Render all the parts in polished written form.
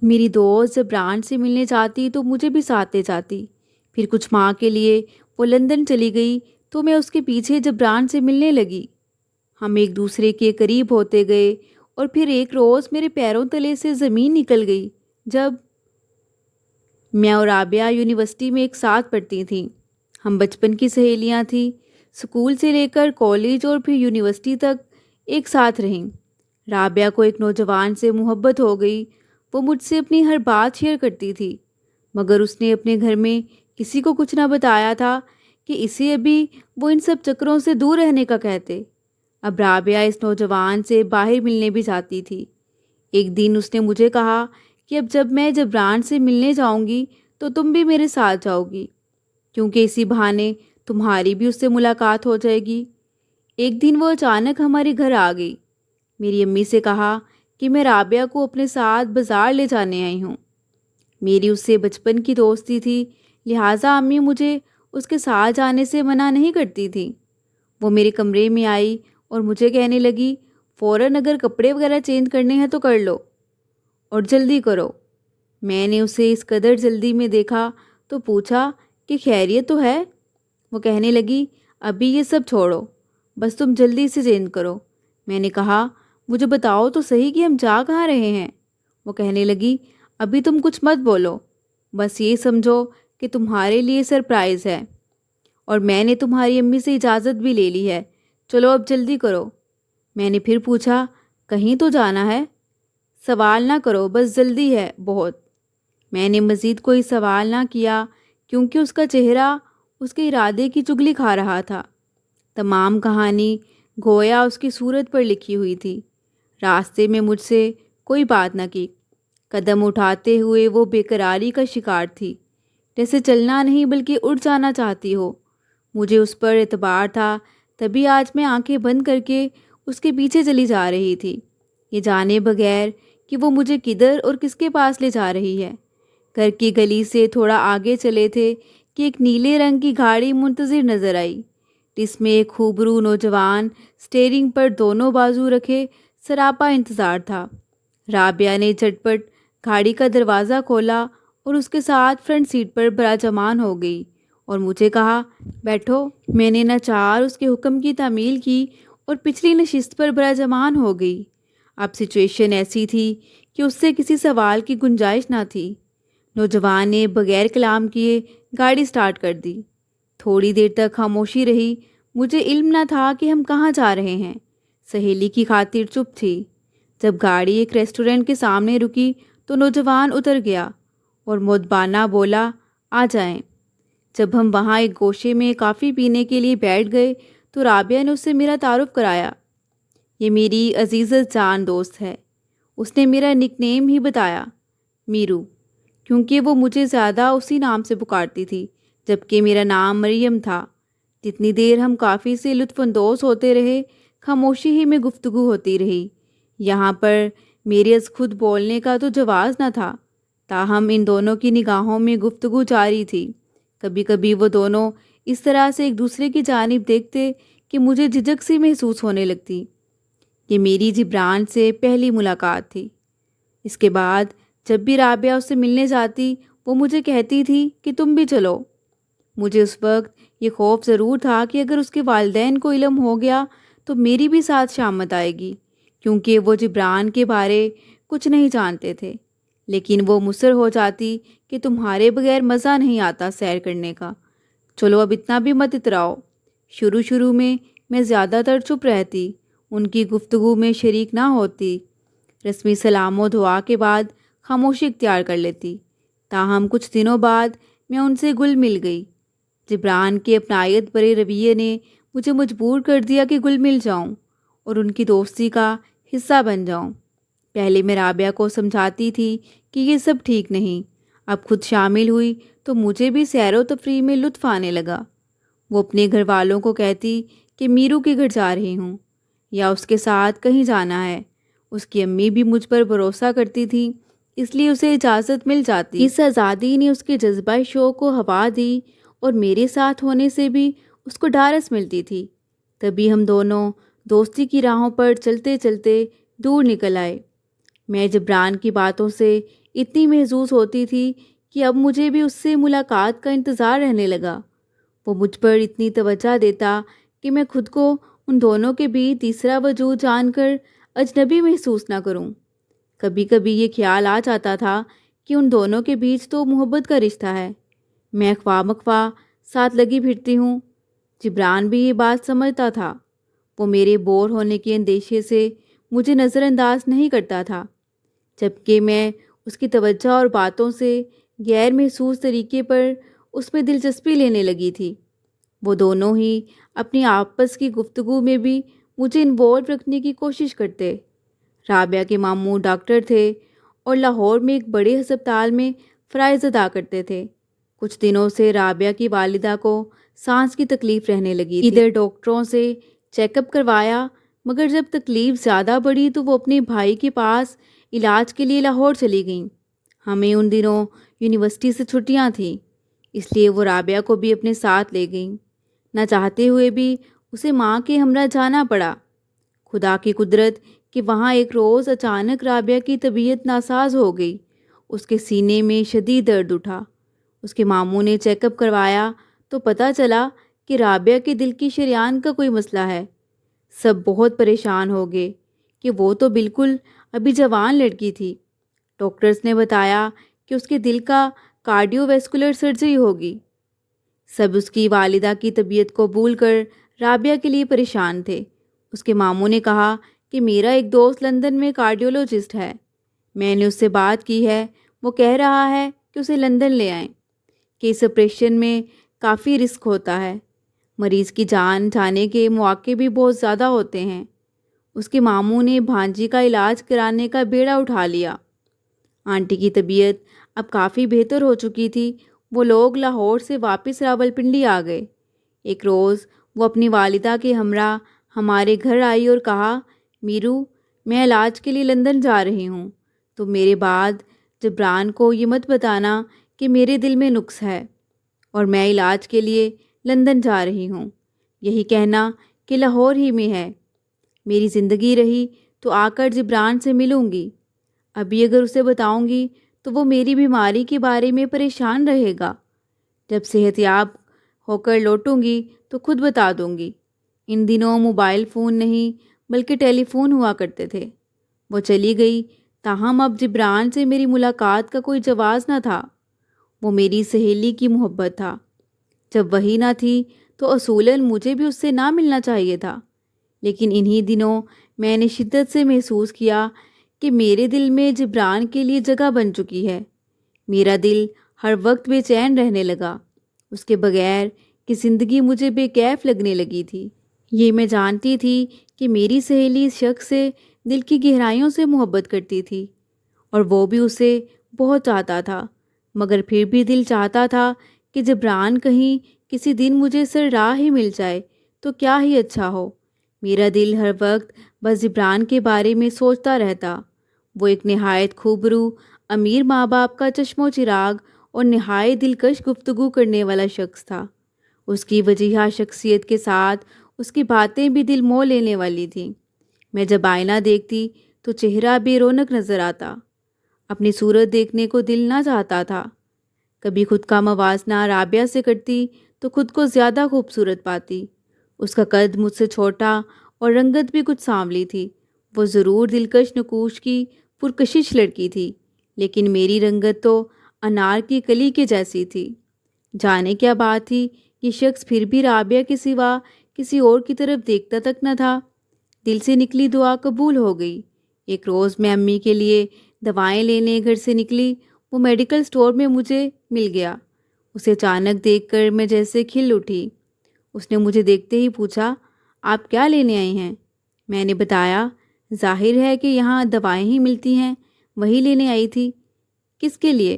میری دوست جب برانڈ سے ملنے جاتی تو مجھے بھی ساتھ لے جاتی۔ پھر کچھ ماہ کے لیے وہ لندن چلی گئی تو میں اس کے پیچھے جب برانڈ سے ملنے لگی۔ ہم ایک دوسرے کے قریب ہوتے گئے اور پھر ایک روز میرے پیروں تلے سے زمین نکل گئی جب میں اور رابعہ یونیورسٹی میں ایک ساتھ پڑھتی تھیں۔ ہم بچپن کی سہیلیاں تھیں، اسکول سے لے کر کالج اور پھر یونیورسٹی تک ایک ساتھ رہیں۔ رابعہ کو ایک نوجوان سے محبت ہو گئی۔ وہ مجھ سے اپنی ہر بات شیئر کرتی تھی، مگر اس نے اپنے گھر میں کسی کو کچھ نہ بتایا تھا کہ اسے ابھی وہ ان سب چکروں سے دور رہنے کا کہتے۔ اب رابعہ اس نوجوان سے باہر ملنے بھی جاتی تھی۔ ایک دن اس نے مجھے کہا کہ اب جب میں جبران سے ملنے جاؤں گی تو تم بھی میرے ساتھ جاؤ گی، کیونکہ اسی بہانے تمہاری بھی اس سے ملاقات ہو جائے گی۔ ایک دن وہ اچانک ہمارے گھر آ گئی۔ میری امی سے کہا کہ میں رابعہ کو اپنے ساتھ بازار لے جانے آئی ہوں۔ میری اس سے بچپن کی دوستی تھی، لہٰذا امی مجھے اس کے ساتھ جانے سے منع نہیں کرتی تھی۔ وہ میرے کمرے میں آئی اور مجھے کہنے لگی، فوراً اگر کپڑے وغیرہ چینج کرنے ہیں تو کر لو اور جلدی کرو۔ میں نے اسے اس قدر جلدی میں دیکھا تو پوچھا کہ خیریت تو ہے؟ وہ کہنے لگی، ابھی یہ سب چھوڑو، بس تم جلدی سے چینج کرو۔ میں نے کہا، مجھے بتاؤ تو صحیح کہ ہم جا کہاں رہے ہیں؟ وہ کہنے لگی، ابھی تم کچھ مت بولو، بس یہ سمجھو کہ تمہارے لیے سرپرائز ہے، اور میں نے تمہاری امی سے اجازت بھی لے لی ہے، چلو اب جلدی کرو۔ میں نے پھر پوچھا، کہیں تو جانا ہے؟ سوال نہ کرو، بس جلدی ہے بہت۔ میں نے مزید کوئی سوال نہ کیا کیونکہ اس کا چہرہ اس کے ارادے کی چگلی کھا رہا تھا۔ تمام کہانی گویا اس کی صورت پر لکھی ہوئی تھی۔ راستے میں مجھ سے کوئی بات نہ کی۔ قدم اٹھاتے ہوئے وہ بے قراری کا شکار تھی، جیسے چلنا نہیں بلکہ اڑ جانا چاہتی ہو۔ مجھے اس پر اعتبار تھا، تبھی آج میں آنکھیں بند کر کے اس کے پیچھے چلی جا رہی تھی، یہ جانے بغیر کہ وہ مجھے کدھر اور کس کے پاس لے جا رہی ہے۔ گھر کی گلی سے تھوڑا آگے چلے تھے کہ ایک نیلے رنگ کی گاڑی منتظر نظر آئی، جس میں ایک خوبرو نوجوان اسٹیئرنگ پر دونوں بازو رکھے سراپا انتظار تھا۔ رابعہ نے جھٹ پٹ گاڑی کا دروازہ کھولا اور اس کے ساتھ فرنٹ سیٹ پر براجمان ہو گئی اور مجھے کہا، بیٹھو۔ میں نے ناچار اس کے حکم کی تعمیل کی اور پچھلی نشست پر براجمان ہو گئی۔ اب سچویشن ایسی تھی کہ اس سے کسی سوال کی گنجائش نہ تھی۔ نوجوان نے بغیر کلام کیے گاڑی سٹارٹ کر دی۔ تھوڑی دیر تک خاموشی رہی۔ مجھے علم نہ تھا کہ ہم کہاں جا رہے ہیں، سہیلی کی خاطر چپ تھی۔ جب گاڑی ایک ریسٹورنٹ کے سامنے رکی تو نوجوان اتر گیا اور مدبانہ بولا، آ جائیں۔ جب ہم وہاں ایک گوشے میں کافی پینے کے لیے بیٹھ گئے تو رابعہ نے اس سے میرا تعارف کرایا۔ یہ میری عزیزت جان دوست ہے۔ اس نے میرا نک نیم ہی بتایا، میرو، کیونکہ وہ مجھے زیادہ اسی نام سے پکارتی تھی، جبکہ میرا نام مریم تھا۔ جتنی دیر ہم کافی سے لطف اندوز ہوتے رہے، خاموشی ہی میں گفتگو ہوتی رہی۔ یہاں پر میرے از خود بولنے کا تو جواز نہ تھا، تاہم ان دونوں کی نگاہوں میں گفتگو جاری تھی۔ کبھی کبھی وہ دونوں اس طرح سے ایک دوسرے کی جانب دیکھتے کہ مجھے جھجک سی محسوس ہونے لگتی۔ یہ میری جبران سے پہلی ملاقات تھی۔ اس کے بعد جب بھی رابعہ اس سے ملنے جاتی وہ مجھے کہتی تھی کہ تم بھی چلو۔ مجھے اس وقت یہ خوف ضرور تھا کہ اگر اس کے والدین کو علم ہو گیا تو میری بھی ساتھ شامت آئے گی، کیونکہ وہ جبران کے بارے کچھ نہیں جانتے تھے۔ لیکن وہ مصر ہو جاتی کہ تمہارے بغیر مزہ نہیں آتا سیر کرنے کا، چلو اب اتنا بھی مت اتراؤ۔ شروع میں زیادہ تر چپ رہتی، ان کی گفتگو میں شریک نہ ہوتی، رسمی سلام و دعا کے بعد خاموشی اختیار کر لیتی۔ تاہم کچھ دنوں بعد میں ان سے گل مل گئی۔ جبران کے اپنائیت برے رویے نے مجھے مجبور کر دیا کہ گل مل جاؤں اور ان کی دوستی کا حصہ بن جاؤں۔ پہلے میں رابعہ کو سمجھاتی تھی کہ یہ سب ٹھیک نہیں، اب خود شامل ہوئی تو مجھے بھی سیر و تفریح میں لطف آنے لگا۔ وہ اپنے گھر والوں کو کہتی کہ میرو کے گھر جا رہی ہوں یا اس کے ساتھ کہیں جانا ہے۔ اس کی امی بھی مجھ پر بھروسہ کرتی تھی، اس لیے اسے اجازت مل جاتی۔ اس آزادی نے اس کے جذبہ شوق کو ہوا دی اور میرے ساتھ ہونے سے بھی اس کو ڈھارس ملتی تھی۔ تبھی ہم دونوں دوستی کی راہوں پر چلتے چلتے دور نکل آئے۔ میں جبران کی باتوں سے اتنی محظوظ ہوتی تھی کہ اب مجھے بھی اس سے ملاقات کا انتظار رہنے لگا۔ وہ مجھ پر اتنی توجہ دیتا کہ میں خود کو ان دونوں کے بیچ تیسرا وجود جان کر اجنبی محسوس نہ کروں۔ کبھی کبھی یہ خیال آ جاتا تھا کہ ان دونوں کے بیچ تو محبت کا رشتہ ہے، میں خواہ مخواہ ساتھ لگی پھرتی ہوں۔ جبران بھی یہ بات سمجھتا تھا۔ وہ میرے بور ہونے کے اندیشے سے مجھے نظر انداز نہیں کرتا تھا، جبکہ میں اس کی توجہ اور باتوں سے غیر محسوس طریقے پر اس میں دلچسپی لینے لگی تھی۔ وہ دونوں ہی اپنی آپس کی گفتگو میں بھی مجھے انوالو رکھنے کی کوشش کرتے۔ رابعہ کے ماموں ڈاکٹر تھے اور لاہور میں ایک بڑے ہسپتال میں فرائض ادا کرتے تھے۔ کچھ دنوں سے رابعہ کی والدہ کو سانس کی تکلیف رہنے لگی تھی۔ ادھر ڈاکٹروں سے چیک اپ کروایا، مگر جب تکلیف زیادہ بڑھی تو وہ اپنے بھائی کے پاس علاج کے لیے لاہور چلی گئیں۔ ہمیں ان دنوں یونیورسٹی سے چھٹیاں تھیں، اس لیے وہ رابعہ کو بھی اپنے ساتھ لے گئیں۔ نہ چاہتے ہوئے بھی اسے ماں کے ہمراہ جانا پڑا۔ خدا کی قدرت کہ وہاں ایک روز اچانک رابعہ کی طبیعت ناساز ہو گئی۔ اس کے سینے میں شدید درد اٹھا۔ اس کے ماموں نے چیک اپ کروایا تو پتہ چلا کہ رابعہ کے دل کی شریان کا کوئی مسئلہ ہے۔ سب بہت پریشان ہو گئے کہ وہ تو بالکل ابھی جوان لڑکی تھی۔ ڈاکٹرز نے بتایا کہ اس کے دل کا کارڈیو ویسکولر سرجری ہوگی۔ سب اس کی والدہ کی طبیعت کو بھول کر رابعہ کے لیے پریشان تھے۔ اس کے ماموں نے کہا کہ میرا ایک دوست لندن میں کارڈیولوجسٹ ہے، میں نے اس سے بات کی ہے، وہ کہہ رہا ہے کہ اسے لندن لے آئیں، کہ اس آپریشن میں کافی رسک ہوتا ہے، مریض کی جان جانے کے مواقع بھی بہت زیادہ ہوتے ہیں۔ اس کے ماموں نے بھانجی کا علاج کرانے کا بیڑا اٹھا لیا۔ آنٹی کی طبیعت اب کافی بہتر ہو چکی تھی۔ وہ لوگ لاہور سے واپس راولپنڈی آ گئے۔ ایک روز وہ اپنی والدہ کے ہمراہ ہمارے گھر آئی اور کہا، میرو، میں علاج کے لیے لندن جا رہی ہوں، تو میرے بعد جبران کو یہ مت بتانا کہ میرے دل میں نقص ہے اور میں علاج کے لیے لندن جا رہی ہوں۔ یہی کہنا کہ لاہور ہی میں ہے۔ میری زندگی رہی تو آ کر جبران سے ملوں گی۔ ابھی اگر اسے بتاؤں گی تو وہ میری بیماری کے بارے میں پریشان رہے گا۔ جب صحت یاب ہو کر لوٹوں گی تو خود بتا دوں گی۔ ان دنوں موبائل فون نہیں بلکہ ٹیلی فون ہوا کرتے تھے۔ وہ چلی گئی، تاہم اب جبران سے میری ملاقات کا کوئی جواز نہ تھا۔ وہ میری سہیلی کی محبت تھا۔ جب وہی نہ تھی تو اصولاً مجھے بھی اس سے نہ ملنا چاہیے تھا، لیکن انہی دنوں میں نے شدت سے محسوس کیا کہ میرے دل میں جبران کے لیے جگہ بن چکی ہے۔ میرا دل ہر وقت بے چین رہنے لگا۔ اس کے بغیر کہ زندگی مجھے بے کیف لگنے لگی تھی۔ یہ میں جانتی تھی کہ میری سہیلی اس شخص سے دل کی گہرائیوں سے محبت کرتی تھی اور وہ بھی اسے بہت چاہتا تھا، مگر پھر بھی دل چاہتا تھا کہ جبران کہیں کسی دن مجھے سر راہ ہی مل جائے تو کیا ہی اچھا ہو۔ میرا دل ہر وقت بس جبران کے بارے میں سوچتا رہتا۔ وہ ایک نہایت خوبرو، امیر ماں باپ کا چشم و چراغ اور نہایت دلکش گفتگو کرنے والا شخص تھا۔ اس کی وجیہہ شخصیت کے ساتھ اس کی باتیں بھی دل موہ لینے والی تھیں۔ میں جب آئینہ دیکھتی تو چہرہ بے رونق نظر آتا۔ اپنی صورت دیکھنے کو دل نہ چاہتا تھا۔ کبھی خود کا موازنہ رابعہ سے کرتی تو خود کو زیادہ خوبصورت پاتی۔ اس کا قد مجھ سے چھوٹا اور رنگت بھی کچھ سانولی تھی۔ وہ ضرور دلکش نقوش کی پرکشش لڑکی تھی، لیکن میری رنگت تو انار کی کلی کے جیسی تھی۔ جانے کیا بات تھی، یہ شخص پھر بھی رابعہ کے سوا کسی اور کی طرف دیکھتا تک نہ تھا۔ دل سے نکلی دعا قبول ہو گئی۔ ایک روز میں امی کے لیے دوائیں لینے گھر سے نکلی۔ وہ میڈیکل سٹور میں مجھے مل گیا۔ اسے اچانک دیکھ کر میں جیسے کھل اٹھی۔ اس نے مجھے دیکھتے ہی پوچھا، آپ کیا لینے آئی ہیں؟ میں نے بتایا، ظاہر ہے کہ یہاں دوائیں ہی ملتی ہیں، وہی لینے آئی تھی۔ کس کے لیے؟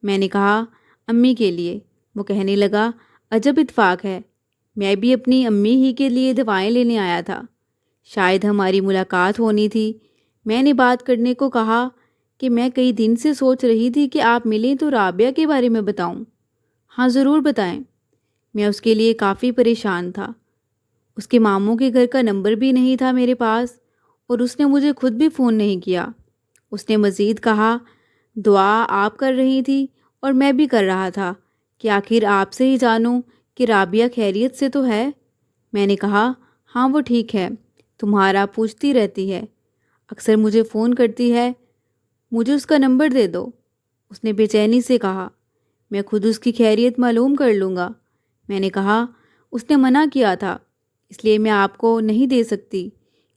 میں نے کہا، امی کے لیے۔ وہ کہنے لگا، عجب اتفاق ہے، میں بھی اپنی امی ہی کے لیے دوائیں لینے آیا تھا، شاید ہماری ملاقات ہونی تھی۔ میں نے بات کرنے کو کہا کہ میں کئی دن سے سوچ رہی تھی کہ آپ ملیں تو رابعہ کے بارے میں بتاؤں۔ ہاں ضرور بتائیں۔ میں اس کے لیے کافی پریشان تھا۔ اس کے ماموں کے گھر کا نمبر بھی نہیں تھا میرے پاس اور اس نے مجھے خود بھی فون نہیں کیا۔ اس نے مزید کہا، دعا آپ کر رہی تھی اور میں بھی کر رہا تھا کہ آخر آپ سے ہی جانوں کہ رابعہ خیریت سے تو ہے۔ میں نے کہا ہاں وہ ٹھیک ہے، تمہارا پوچھتی رہتی ہے، اکثر مجھے فون کرتی ہے، مجھے اس کا نمبر دے دو۔ اس نے بے چینی سے کہا۔ میں خود اس کی خیریت معلوم کر لوں گا۔ میں نے کہا اس نے منع کیا تھا، اس لیے میں آپ کو نہیں دے سکتی،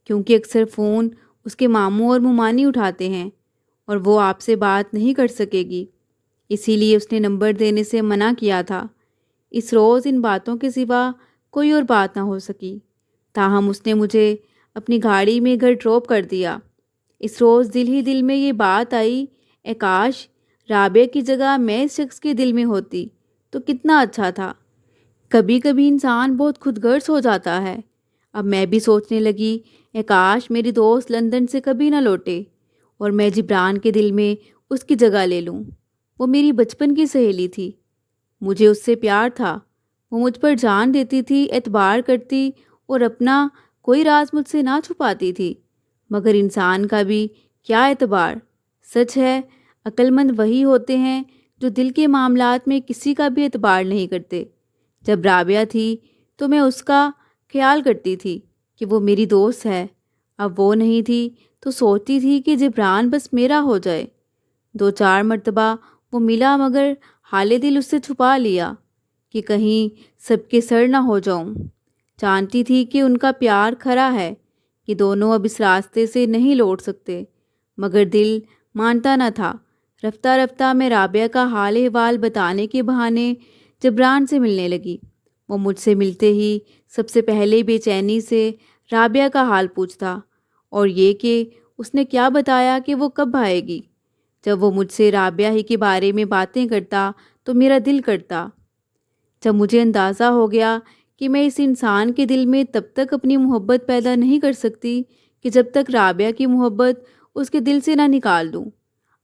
کیونکہ اکثر فون اس کے ماموں اور ممانی اٹھاتے ہیں اور وہ آپ سے بات نہیں کر سکے گی، اسی لیے اس نے نمبر دینے سے منع کیا تھا۔ اس روز ان باتوں کے سوا کوئی اور بات نہ ہو سکی، تاہم اس نے مجھے اپنی گاڑی میں گھر ڈراپ کر دیا۔ اس روز دل ہی دل میں یہ بات آئی، اے کاش رابعہ کی جگہ میں اس شخص کے دل میں ہوتی تو کتنا اچھا تھا۔ کبھی کبھی انسان بہت خود غرض ہو جاتا ہے۔ اب میں بھی سوچنے لگی، اے کاش میری دوست لندن سے کبھی نہ لوٹے اور میں جبران کے دل میں اس کی جگہ لے لوں۔ وہ میری بچپن کی سہیلی تھی، مجھے اس سے پیار تھا، وہ مجھ پر جان دیتی تھی، اعتبار کرتی اور اپنا کوئی راز مجھ سے نہ چھپاتی تھی۔ مگر انسان کا بھی کیا اعتبار؟ سچ ہے، عقل مند وہی ہوتے ہیں جو دل کے معاملات میں کسی کا بھی اعتبار نہیں کرتے۔ جب رابعہ تھی تو میں اس کا خیال کرتی تھی کہ وہ میری دوست ہے، اب وہ نہیں تھی تو سوچتی تھی کہ جبران بس میرا ہو جائے۔ 2-4 مرتبہ وہ ملا مگر حال دل اس سے چھپا لیا کہ کہیں سب کے سر نہ ہو جاؤں۔ جانتی تھی کہ ان کا پیار کھرا ہے، کہ دونوں اب اس راستے سے نہیں لوٹ سکتے، مگر دل مانتا نہ تھا۔ رفتہ رفتہ میں رابعہ کا حال احوال بتانے کے بہانے جبران سے ملنے لگی۔ وہ مجھ سے ملتے ہی سب سے پہلے بے چینی سے رابعہ کا حال پوچھتا، اور یہ کہ اس نے کیا بتایا کہ وہ کب آئے گی۔ جب وہ مجھ سے رابعہ ہی کے بارے میں باتیں کرتا تو میرا دل کرتا۔ جب مجھے اندازہ ہو گیا کہ میں اس انسان کے دل میں تب تک اپنی محبت پیدا نہیں کر سکتی کہ جب تک رابعہ کی محبت اس کے دل سے نہ نکال دوں۔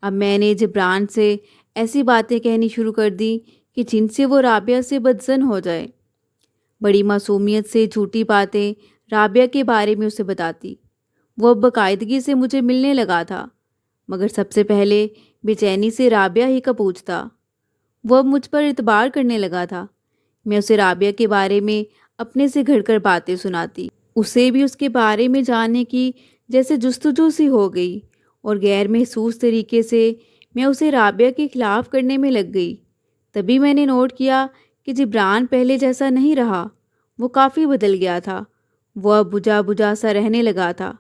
اب میں نے جبران سے ایسی باتیں کہنی شروع کر دی کہ جن سے وہ رابعہ سے بدظن ہو جائے۔ بڑی معصومیت سے جھوٹی باتیں رابعہ کے بارے میں اسے بتاتی۔ وہ اب باقاعدگی سے مجھے ملنے لگا تھا، مگر سب سے پہلے بے چینی سے رابعہ ہی کا پوچھتا۔ وہ اب مجھ پر اعتبار کرنے لگا تھا۔ میں اسے رابعہ کے بارے میں اپنے سے گھڑ کر باتیں سناتی۔ اسے بھی اس کے بارے میں جاننے کی جیسے جستجو سی ہو گئی، اور غیر محسوس طریقے سے میں اسے رابعہ کے خلاف کرنے میں لگ گئی۔ تبھی میں نے نوٹ کیا کہ جبران پہلے جیسا نہیں رہا، وہ کافی بدل گیا تھا۔ وہ اب بجھا بجھا سا رہنے لگا تھا۔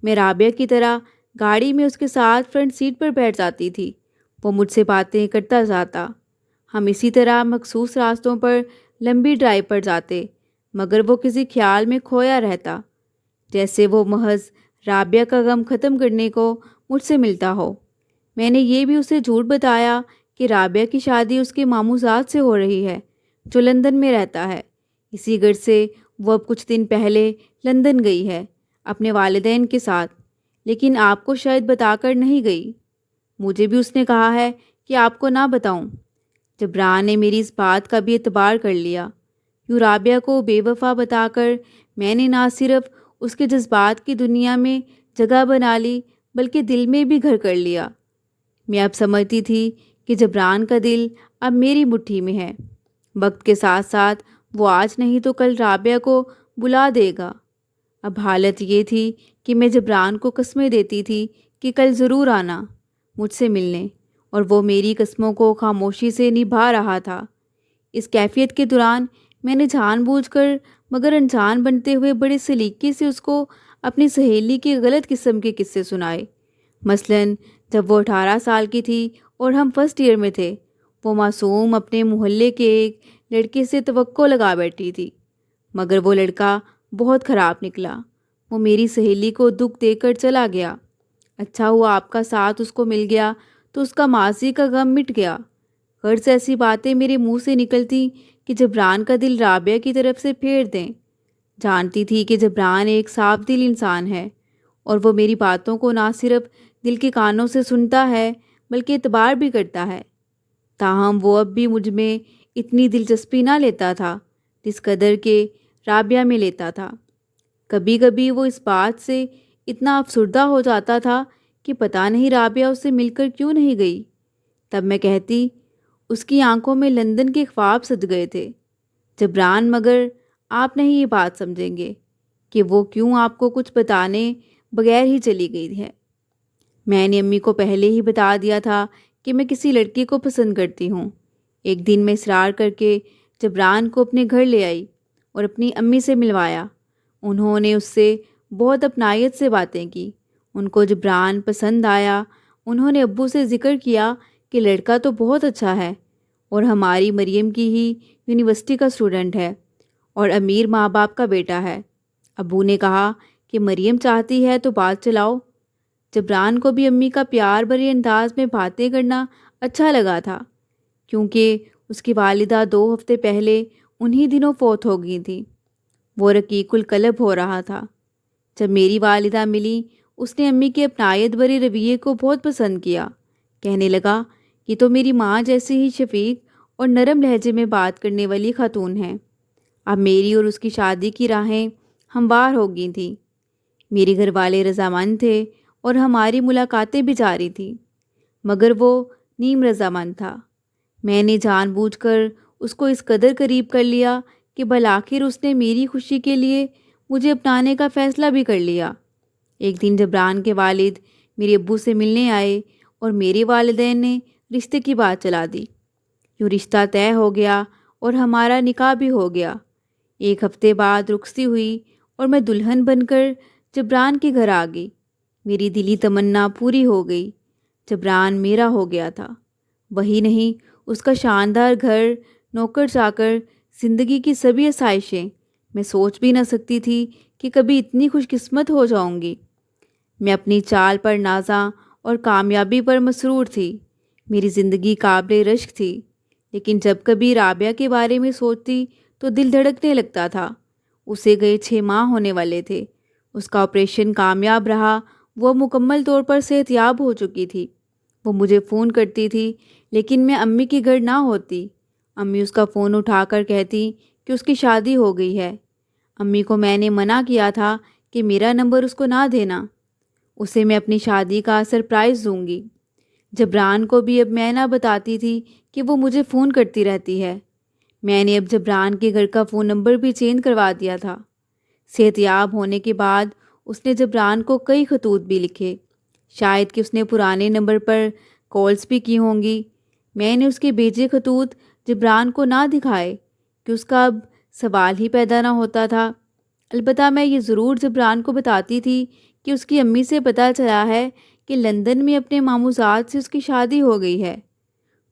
میں رابعہ کی طرح گاڑی میں اس کے ساتھ فرنٹ سیٹ پر بیٹھ جاتی تھی، وہ مجھ سے باتیں کرتا جاتا۔ ہم اسی طرح مخصوص راستوں پر لمبی ڈرائیو پر جاتے، مگر وہ کسی خیال میں کھویا رہتا، جیسے وہ محض رابعہ کا غم ختم کرنے کو مجھ سے ملتا ہو۔ میں نے یہ بھی اسے جھوٹ بتایا کہ رابعہ کی شادی اس کے ماموں زاد سے ہو رہی ہے، جو لندن میں رہتا ہے۔ اسی غرض سے وہ اب کچھ دن پہلے لندن گئی ہے اپنے والدین کے ساتھ، لیکن آپ کو شاید بتا کر نہیں گئی۔ مجھے بھی اس نے کہا ہے کہ آپ کو نہ بتاؤں۔ جبران نے میری اس بات کا بھی اعتبار کر لیا۔ یوں رابعہ کو بے وفا بتا کر میں نے نہ صرف اس کے جذبات کی دنیا میں جگہ بنا لی بلکہ دل میں بھی گھر کر لیا۔ میں اب سمجھتی تھی کہ جبران کا دل اب میری مٹھی میں ہے۔ وقت کے ساتھ ساتھ وہ آج نہیں تو کل رابعہ کو بلا دے گا۔ اب حالت یہ تھی کہ میں جبران کو قسمیں دیتی تھی کہ کل ضرور آنا مجھ سے ملنے، اور وہ میری قسموں کو خاموشی سے نبھا رہا تھا۔ اس کیفیت کے دوران میں نے جان بوجھ کر مگر انجان بنتے ہوئے بڑے سلیقے سے اس کو اپنی سہیلی کے غلط قسم کے قصے سنائے۔ مثلاً جب وہ 18 سال کی تھی اور ہم فرسٹ ایئر میں تھے، وہ معصوم اپنے محلے کے ایک لڑکے سے توقع لگا بیٹھی تھی، مگر وہ لڑکا بہت خراب نکلا۔ وہ میری سہیلی کو دکھ دے کر چلا گیا۔ اچھا ہوا آپ کا ساتھ اس کو مل گیا تو اس کا ماضی کا غم مٹ گیا۔ غرض ایسی باتیں میرے منہ سے نکلتی کہ جبران کا دل رابعہ کی طرف سے پھیر دیں۔ جانتی تھی کہ جبران ایک صاف دل انسان ہے، اور وہ میری باتوں کو نہ صرف دل کے کانوں سے سنتا ہے بلکہ اعتبار بھی کرتا ہے۔ تاہم وہ اب بھی مجھ میں اتنی دلچسپی نہ لیتا تھا جس قدر کہ رابعہ میں لیتا تھا۔ کبھی کبھی وہ اس بات سے اتنا افسردہ ہو جاتا تھا کہ پتہ نہیں رابعہ اس سے مل کر کیوں نہیں گئی۔ تب میں کہتی اس کی آنکھوں میں لندن کے خواب سج گئے تھے۔ جبران، مگر آپ نہیں یہ بات سمجھیں گے کہ وہ کیوں آپ کو کچھ بتانے بغیر ہی چلی گئی ہے۔ میں نے امی کو پہلے ہی بتا دیا تھا کہ میں کسی لڑکی کو پسند کرتی ہوں۔ ایک دن میں اصرار کر کے جبران کو اپنے گھر لے آئی اور اپنی امی سے ملوایا۔ انہوں نے اس سے بہت اپنائیت سے باتیں کی۔ ان کو جبران پسند آیا۔ انہوں نے ابو سے ذکر کیا کہ لڑکا تو بہت اچھا ہے اور ہماری مریم کی ہی یونیورسٹی کا اسٹوڈنٹ ہے اور امیر ماں باپ کا بیٹا ہے۔ ابو نے کہا کہ مریم چاہتی ہے تو بات چلاؤ۔ جبران کو بھی امی کا پیار بھرے انداز میں باتیں کرنا اچھا لگا تھا، کیونکہ اس کی والدہ 2 ہفتے پہلے انہی دنوں فوت ہو گئی تھی۔ وہ رقیق القلب ہو رہا تھا۔ جب میری والدہ ملی، اس نے امی کے اپنائیت بھرے رویے کو بہت پسند کیا۔ کہنے لگا، یہ تو میری ماں جیسی ہی شفیق اور نرم لہجے میں بات کرنے والی خاتون ہے۔ اب میری اور اس کی شادی کی راہیں ہموار ہو گئی تھیں۔ میرے گھر والے رضامند تھے اور ہماری ملاقاتیں بھی جاری تھیں، مگر وہ نیم رضامند تھا۔ میں نے جان بوجھ کر اس کو اس قدر قریب کر لیا کہ بالآخر اس نے میری خوشی کے لیے مجھے اپنانے کا فیصلہ بھی کر لیا۔ ایک دن جبران کے والد میرے ابو سے ملنے آئے اور میرے والدین نے رشتے کی بات چلا دی۔ یوں رشتہ طے ہو گیا اور ہمارا نکاح بھی ہو گیا۔ 1 ہفتے بعد رخصتی ہوئی اور میں دلہن بن کر جبران کے گھر آ گئی۔ میری دلی تمنا پوری ہو گئی۔ جبران میرا ہو گیا تھا۔ وہی نہیں، اس کا شاندار گھر، نوکر چاکر، زندگی کی سبھی آسائشیں۔ میں سوچ بھی نہ سکتی تھی کہ کبھی اتنی خوش قسمت ہو جاؤں گی۔ میں اپنی چال پر نازاں اور کامیابی پر مسرور تھی۔ میری زندگی قابل رشک تھی، لیکن جب کبھی رابعہ کے بارے میں سوچتی تو دل دھڑکنے لگتا تھا۔ اسے گئے 6 ماہ ہونے والے تھے۔ اس کا آپریشن کامیاب رہا۔ وہ مکمل طور پر صحت یاب ہو چکی تھی۔ وہ مجھے فون کرتی تھی، لیکن میں امی کے گھر نہ ہوتی۔ امی اس کا فون اٹھا کر کہتی کہ اس کی شادی ہو گئی ہے۔ امی کو میں نے منع کیا تھا کہ میرا نمبر اس کو نہ دینا، اسے میں اپنی شادی کا سرپرائز دوں گی۔ جبران کو بھی اب میں نہ بتاتی تھی کہ وہ مجھے فون کرتی رہتی ہے۔ میں نے اب جبران کے گھر کا فون نمبر بھی چینج کروا دیا تھا۔ صحت یاب ہونے کے بعد اس نے جبران کو کئی خطوط بھی لکھے، شاید کہ اس نے پرانے نمبر پر کالز بھی کی ہوں گی۔ میں نے اس کے بھیجے خطوط جبران کو نہ دکھائے کہ اس کا اب سوال ہی پیدا نہ ہوتا تھا۔ البتہ میں یہ ضرور جبران کو بتاتی تھی کہ اس کی امی سے پتہ چلا ہے کہ لندن میں اپنے ماموزاد سے اس کی شادی ہو گئی ہے۔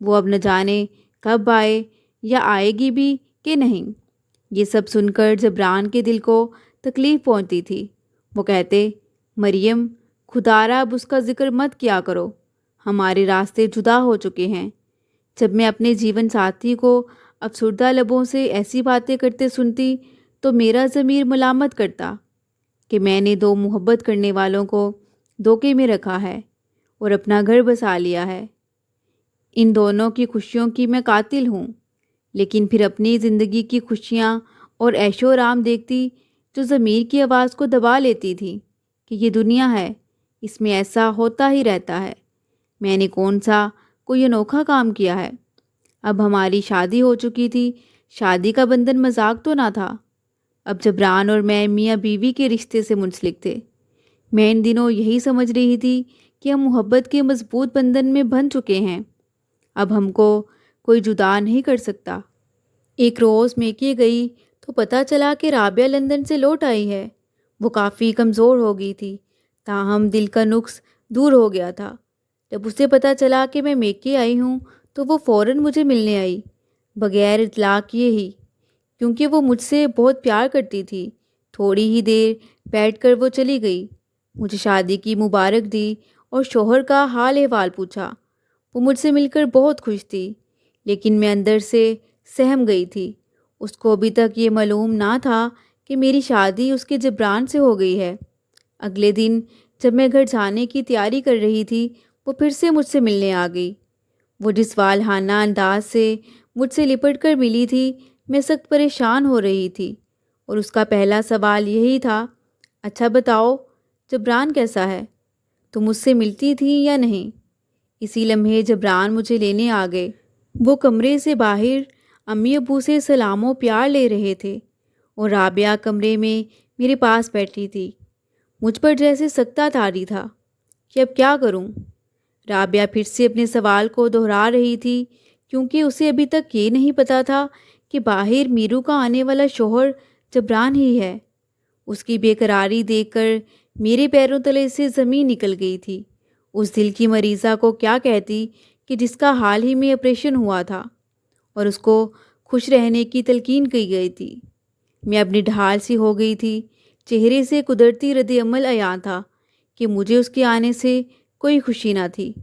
وہ اب نہ جانے کب آئے یا آئے گی بھی کہ نہیں۔ یہ سب سن کر جبران کے دل کو تکلیف پہنچتی تھی۔ وہ کہتے، مریم، خدارا اب اس کا ذکر مت کیا کرو، ہمارے راستے جدا ہو چکے ہیں۔ جب میں اپنے جیون ساتھی کو افسردہ لبوں سے ایسی باتیں کرتے سنتی تو میرا ضمیر ملامت کرتا کہ میں نے 2 محبت کرنے والوں کو دھوکے میں رکھا ہے اور اپنا گھر بسا لیا ہے۔ ان دونوں کی خوشیوں کی میں قاتل ہوں، لیکن پھر اپنی زندگی کی خوشیاں اور عیش و آرام دیکھتی جو ضمیر کی آواز کو دبا لیتی تھی کہ یہ دنیا ہے، اس میں ایسا ہوتا ہی رہتا ہے۔ میں نے کون سا کوئی انوکھا کام کیا ہے؟ اب ہماری شادی ہو چکی تھی، شادی کا بندھن مذاق تو نہ تھا۔ اب جبران اور میں میاں بیوی کے رشتے سے منسلک تھے۔ میں ان دنوں یہی سمجھ رہی تھی کہ ہم محبت کے مضبوط بندھن میں بندھ چکے ہیں، اب ہم کو کوئی جدا نہیں کر سکتا۔ ایک روز میکے گئی تو پتہ چلا کہ رابعہ لندن سے لوٹ آئی ہے۔ وہ کافی کمزور ہو گئی تھی، تاہم دل کا نقص دور ہو گیا تھا۔ جب اسے پتہ چلا کہ میں میکے آئی ہوں تو وہ فوراً مجھے ملنے آئی، بغیر اطلاع کیے ہی، کیونکہ وہ مجھ سے بہت پیار کرتی تھی۔ تھوڑی ہی دیر بیٹھ کر وہ چلی گئی، مجھے شادی کی مبارک دی اور شوہر کا حال احوال پوچھا۔ وہ مجھ سے مل کر بہت خوش تھی، لیکن میں اندر سے سہم گئی تھی۔ اس کو ابھی تک یہ معلوم نہ تھا کہ میری شادی اس کے جبران سے ہو گئی ہے۔ اگلے دن جب میں گھر جانے کی تیاری کر رہی تھی، وہ پھر سے مجھ سے ملنے آ گئی۔ وہ جس والہانہ انداز سے مجھ سے لپٹ کر ملی تھی، میں سخت پریشان ہو رہی تھی، اور اس کا پہلا سوال یہی تھا، اچھا بتاؤ، جبران کیسا ہے؟ تم مجھ سے ملتی تھی یا نہیں؟ اسی لمحے جبران مجھے لینے آ گئے۔ وہ کمرے سے باہر امی ابو سے سلام و پیار لے رہے تھے اور رابعہ کمرے میں میرے پاس بیٹھی تھی۔ مجھ پر جیسے سکتہ طاری تھا کہ اب کیا کروں۔ رابعہ پھر سے اپنے سوال کو دہرا رہی تھی کیونکہ اسے ابھی تک یہ نہیں پتا تھا کہ باہر میرو کا آنے والا شوہر جبران ہی ہے۔ اس کی بے قراری دیکھ کر میرے پیروں تلے سے زمین نکل گئی تھی۔ اس دل کی مریضہ کو کیا کہتی کہ جس کا حال ہی میں آپریشن ہوا تھا اور اس کو خوش رہنے کی تلقین کی گئی تھی۔ میں اپنی ڈھال سی ہو گئی تھی۔ چہرے سے قدرتی رد عمل عیاں تھا کہ مجھے اس کے آنے سے کوئی خوشی نہ تھی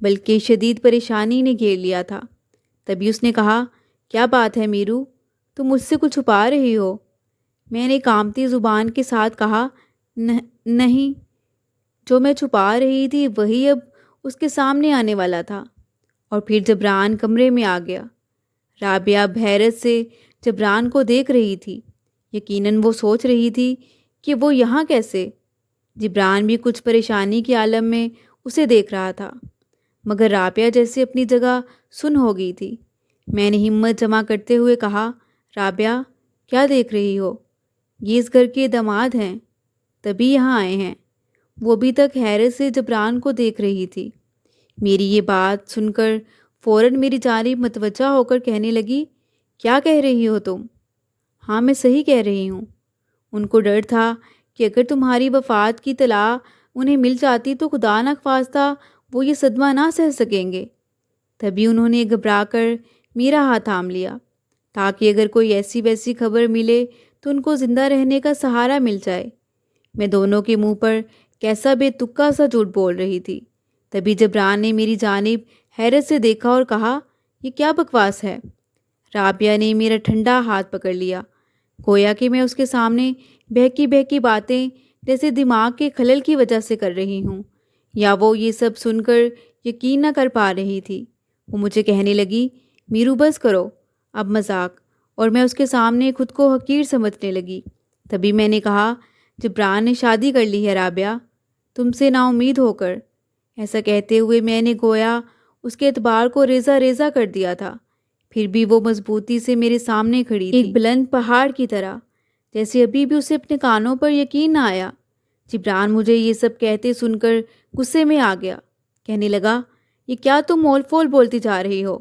بلکہ شدید پریشانی نے گھیر لیا تھا۔ تبھی اس نے کہا، کیا بات ہے میرو، تم مجھ سے کچھ چھپا رہی ہو؟ میں نے کانپتی زبان کے ساتھ کہا، نہیں۔ جو میں چھپا رہی تھی وہی اب اس کے سامنے آنے والا تھا۔ اور پھر جبران کمرے میں آ گیا۔ رابعہ بحیرت سے جبران کو دیکھ رہی تھی۔ یقیناً وہ سوچ رہی تھی کہ وہ یہاں کیسے؟ جبران بھی کچھ پریشانی کے عالم میں اسے دیکھ رہا تھا، مگر رابعہ جیسے اپنی جگہ سن ہو گئی تھی۔ میں نے ہمت جمع کرتے ہوئے کہا، رابعہ کیا دیکھ رہی ہو؟ یہ اس گھر کے داماد ہیں، تبھی یہاں آئے ہیں۔ وہ ابھی تک حیرت سے جبران کو دیکھ رہی تھی۔ میری یہ بات سن کر فوراً میری جانب متوجہ ہو کر کہنے لگی، کیا کہہ رہی ہو تم؟ ہاں میں صحیح کہہ رہی ہوں۔ ان کو ڈر تھا کہ اگر تمہاری وفات کی اطلاع انہیں مل جاتی تو خدا نخواستہ وہ یہ صدمہ نہ سہ سکیں گے۔ تبھی انہوں نے گھبرا کر میرا ہاتھ تھام لیا تاکہ اگر کوئی ایسی ویسی خبر ملے تو ان کو زندہ رہنے کا سہارا مل جائے۔ میں دونوں کے منہ پر کیسا بے تکا سا جھوٹ بول رہی تھی۔ تبھی جبران نے میری جانب حیرت سے دیکھا اور کہا، یہ کیا بکواس ہے؟ رابعہ نے میرا ٹھنڈا ہاتھ پکڑ لیا، گویا کہ میں اس کے سامنے بہکی بہکی باتیں جیسے دماغ کے خلل کی وجہ سے کر رہی ہوں، یا وہ یہ سب سن کر یقین نہ کر پا رہی تھی۔ وہ مجھے کہنے لگی، میرو بس کرو اب مذاق، اور میں اس کے سامنے خود کو حقیر سمجھنے لگی۔ تبھی میں نے کہا، جبران نے شادی کر لی ہے رابعہ، تم سے نا امید ہو کر۔ ایسا کہتے ہوئے میں نے گویا اس کے اعتبار کو ریزہ ریزہ کر دیا تھا، پھر بھی وہ مضبوطی سے میرے سامنے کھڑی تھی، ایک بلند پہاڑ کی طرح، جیسے ابھی بھی اسے اپنے کانوں پر یقین نہ آیا۔ جبران مجھے یہ سب کہتے سن کر غصے میں آ گیا، کہنے لگا، یہ کیا تم مول فول بولتی جا رہی ہو؟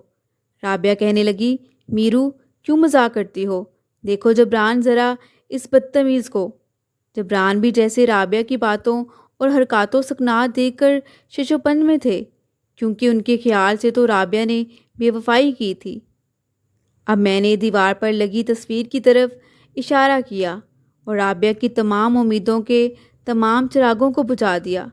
رابعہ کہنے لگی، میرو کیوں مذاق کرتی ہو؟ دیکھو جبران ذرا اس بدتمیز کو۔ جبران بھی جیسے رابعہ کی باتوں اور حرکات و سکنات دیکھ کر شش و پنج میں تھے، کیونکہ ان کے خیال سے تو رابعہ نے بے وفائی کی تھی۔ اب میں نے دیوار پر لگی تصویر کی طرف اشارہ کیا اور رابعہ کی تمام امیدوں کے تمام چراغوں کو بجھا دیا۔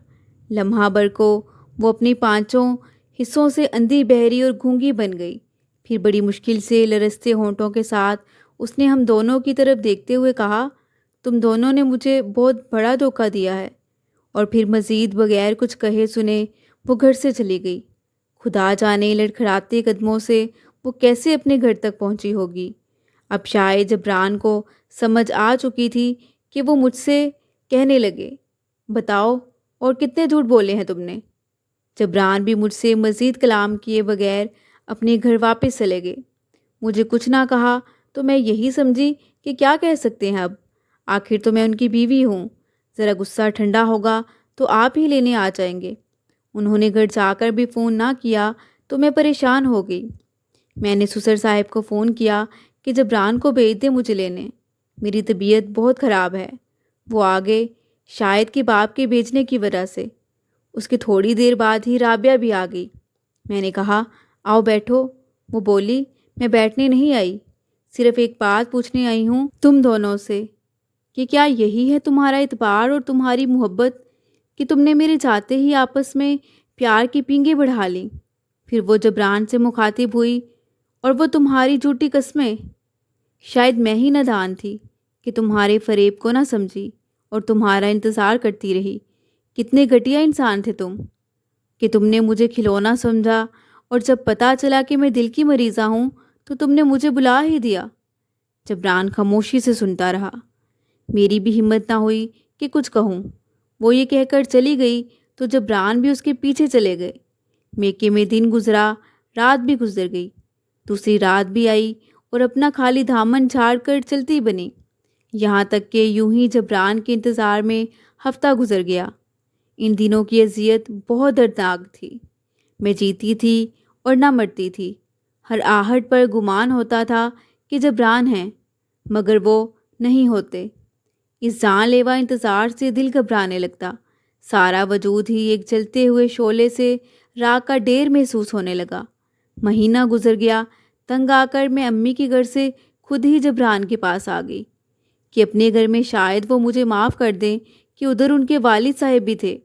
لمحہ بھر کو وہ اپنی پانچوں حصوں سے اندھی بہری اور گونگی بن گئی۔ پھر بڑی مشکل سے لرزتے ہونٹوں کے ساتھ اس نے ہم دونوں کی طرف دیکھتے ہوئے کہا، تم دونوں نے مجھے بہت بڑا دھوکہ دیا ہے۔ اور پھر مزید بغیر کچھ کہے سنے وہ گھر سے چلی گئی۔ خدا جانے لڑکھڑاتے قدموں سے وہ کیسے اپنے گھر تک پہنچی ہوگی۔ اب شاید جبران کو سمجھ آ چکی تھی کہ وہ مجھ سے کہنے لگے، بتاؤ اور کتنے جھوٹ بولے ہیں تم نے؟ جبران بھی مجھ سے مزید کلام کیے بغیر اپنے گھر واپس چلے گئے۔ مجھے کچھ نہ کہا تو میں یہی سمجھی کہ کیا کہہ سکتے ہیں اب، آخر تو میں ان کی بیوی ہوں، ذرا غصہ ٹھنڈا ہوگا تو آپ ہی لینے آ جائیں گے۔ انہوں نے گھر جا کر بھی فون نہ کیا تو میں پریشان ہو گئی۔ میں نے سسر صاحب کو فون کیا کہ جبران کو بھیج دے مجھے لینے، میری طبیعت بہت خراب ہے۔ وہ آگے شاید کہ باپ کے بھیجنے کی وجہ سے۔ اس کے تھوڑی دیر بعد ہی رابعہ بھی آ گئی۔ میں نے کہا، آؤ بیٹھو۔ وہ بولی، میں بیٹھنے نہیں آئی، صرف ایک بات پوچھنے آئی ہوں تم دونوں سے کہ کیا یہی ہے تمہارا اعتبار اور تمہاری محبت کہ تم نے میرے جاتے ہی آپس میں پیار کی پینگیں بڑھا لیں؟ پھر وہ جبران سے مخاطب ہوئی، اور وہ تمہاری جھوٹی قسمیں، شاید میں ہی نادان تھی کہ تمہارے فریب کو نہ سمجھی اور تمہارا انتظار کرتی رہی۔ کتنے گھٹیا انسان تھے تم کہ تم نے مجھے کھلونا سمجھا، اور جب پتہ چلا کہ میں دل کی مریضہ ہوں تو تم نے مجھے بلا ہی دیا۔ جبران خاموشی سے سنتا رہا۔ میری بھی ہمت نہ ہوئی کہ کچھ کہوں۔ وہ یہ کہہ کر چلی گئی تو جبران بھی اس کے پیچھے چلے گئے۔ میکے میں دن گزرا، رات بھی گزر گئی، دوسری رات بھی آئی اور اپنا خالی دامن جھاڑ کر چلتی بنی، یہاں تک کہ یوں ہی جبران کے انتظار میں ہفتہ گزر گیا۔ ان دنوں کی اذیت بہت دردناک تھی۔ میں جیتی تھی اور نہ مرتی تھی۔ ہر آہٹ پر گمان ہوتا تھا کہ جبران ہیں، مگر وہ نہیں ہوتے۔ اس جان لیوا انتظار سے دل گھبرانے لگتا، سارا وجود ہی ایک جلتے ہوئے شعلے سے راکھ کا ڈھیر محسوس ہونے لگا۔ مہینہ گزر گیا، تنگ آ کر میں امی کے گھر سے خود ہی جبران کے پاس آ گئی کہ اپنے گھر میں شاید وہ مجھے معاف کر دیں کہ ادھر ان کے والد صاحب بھی تھے،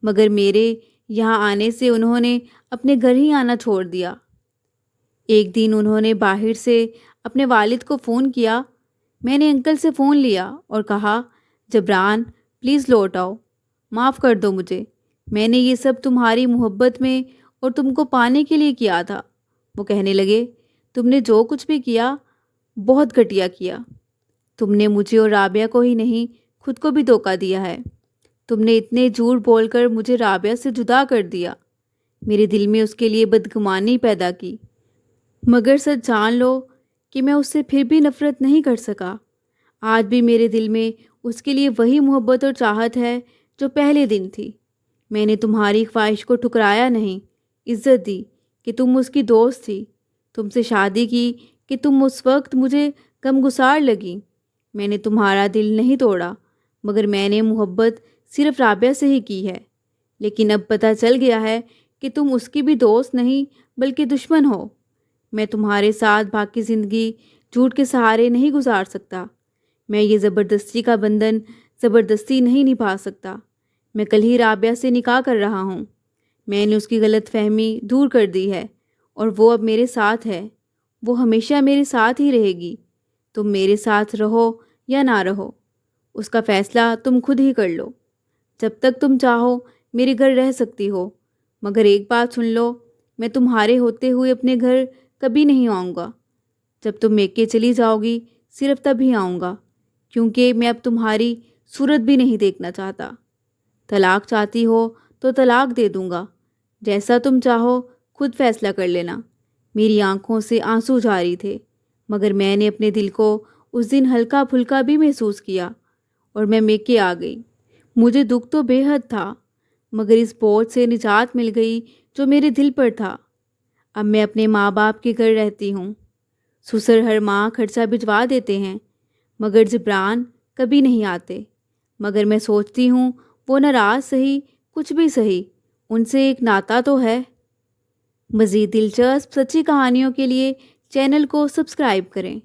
مگر میرے یہاں آنے سے انہوں نے اپنے گھر ہی آنا چھوڑ دیا۔ ایک دن انہوں نے باہر سے اپنے والد کو فون کیا۔ میں نے انکل سے فون لیا اور کہا، جبران پلیز لوٹ آؤ، معاف کر دو مجھے، میں نے یہ سب تمہاری محبت میں اور تم کو پانے کے لیے کیا تھا۔ وہ کہنے لگے، تم نے جو کچھ بھی کیا بہت گھٹیا کیا، تم نے مجھے اور رابعہ کو ہی نہیں خود کو بھی دھوکہ دیا ہے، تم نے اتنے جھوٹ بول کر مجھے رابعہ سے جدا کر دیا، میرے دل میں اس کے لیے بدگمانی پیدا کی، مگر سچ جان لو کہ میں اس سے پھر بھی نفرت نہیں کر سکا۔ آج بھی میرے دل میں اس کے لیے وہی محبت اور چاہت ہے جو پہلے دن تھی۔ میں نے تمہاری خواہش کو ٹھکرایا نہیں، عزت دی کہ تم اس کی دوست تھی، تم سے شادی کی کہ تم اس وقت مجھے غمگسار لگی۔ میں نے تمہارا دل نہیں توڑا، مگر میں نے محبت صرف رابعہ سے ہی کی ہے، لیکن اب پتہ چل گیا ہے کہ تم اس کی بھی دوست نہیں بلکہ دشمن ہو۔ میں تمہارے ساتھ باقی زندگی جھوٹ کے سہارے نہیں گزار سکتا، میں یہ زبردستی کا بندھن زبردستی نہیں نبھا سکتا۔ میں کل ہی رابعہ سے نکاح کر رہا ہوں، میں نے اس کی غلط فہمی دور کر دی ہے اور وہ اب میرے ساتھ ہے، وہ ہمیشہ میرے ساتھ ہی رہے گی۔ تم میرے ساتھ رہو یا نہ رہو، اس کا فیصلہ تم خود ہی کر لو۔ جب تک تم چاہو میرے گھر رہ سکتی ہو، مگر ایک بات سن لو، میں تمہارے ہوتے ہوئے اپنے گھر کبھی نہیں آؤں گا۔ جب تم میکے چلی جاؤ گی صرف تب ہی آؤں گا، کیونکہ میں اب تمہاری صورت بھی نہیں دیکھنا چاہتا۔ طلاق چاہتی ہو تو طلاق دے دوں گا، جیسا تم چاہو خود فیصلہ کر لینا۔ میری آنکھوں سے آنسو جاری تھے، مگر میں نے اپنے دل کو اس دن ہلکا پھلکا بھی محسوس کیا اور میں میکے آ گئی۔ مجھے دکھ تو بے حد تھا، مگر اس بوجھ سے نجات مل گئی جو میرے دل پر تھا۔ اب میں اپنے ماں باپ کے گھر رہتی ہوں، سسر ہر ماہ خرچہ بھجوا دیتے ہیں، مگر جبران کبھی نہیں آتے۔ مگر میں سوچتی ہوں وہ ناراض سہی، کچھ بھی سہی، ان سے ایک ناطہ تو ہے۔ مزید دلچسپ سچی کہانیوں کے لیے چینل کو سبسکرائب کریں۔